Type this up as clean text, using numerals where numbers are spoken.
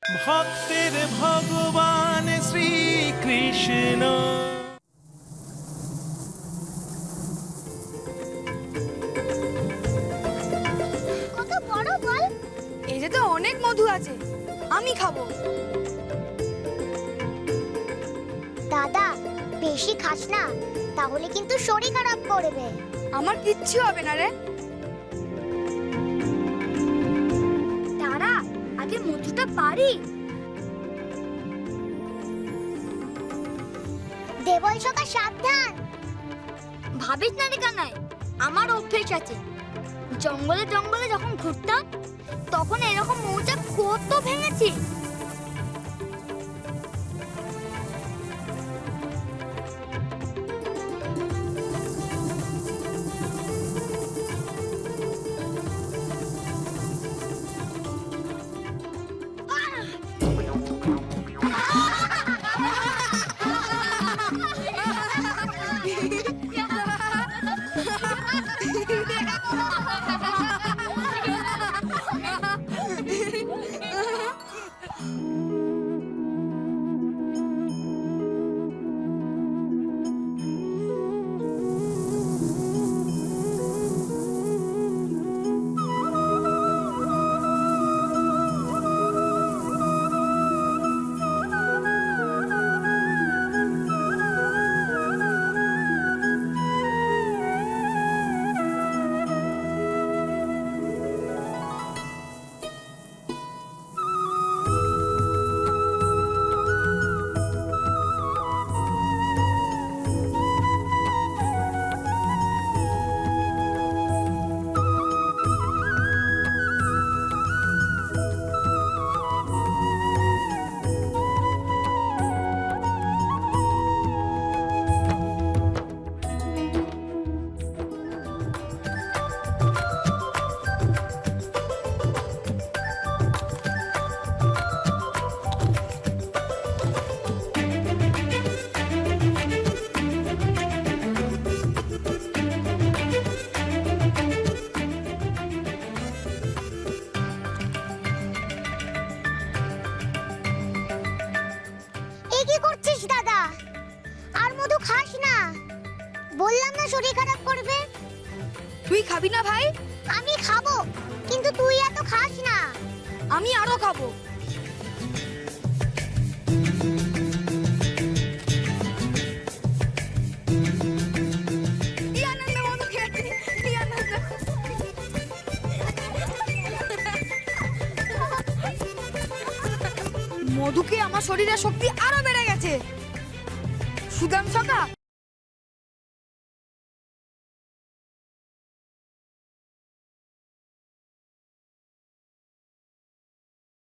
ভক্তের ভগবান শ্রীকৃষ্ণ। কত বড় বল! এতে তো অনেক মধু আছে, আমি খাবো। দাদা, বেশি খাস না, তাহলে কিন্তু শরীর খারাপ করবে। আমার কিচ্ছু হবে না রে। দাঁড়া, আগে মধুটা পারি। দেবল সকা সাবধান। ভাবিস না রে কানাই, আমার অভ্যেস আছে। জঙ্গলে জঙ্গলে যখন ঘুরতাম, তখন এরকম মৌচাক কত ভেঙেছি। কি করছিস দাদা? আর মধু খাস না, বললাম না শরীর খারাপ করবে। তুই খাবি না ভাই? আমি খাবো, কিন্তু তুই এত খাস না। আমি আরো খাবো। কি আনন্দ মধু খেয়েছি, কি আনন্দ। মধুকে আমার শরীরের শক্তি আরো বেড়ে গেছে। সুদাম সকা,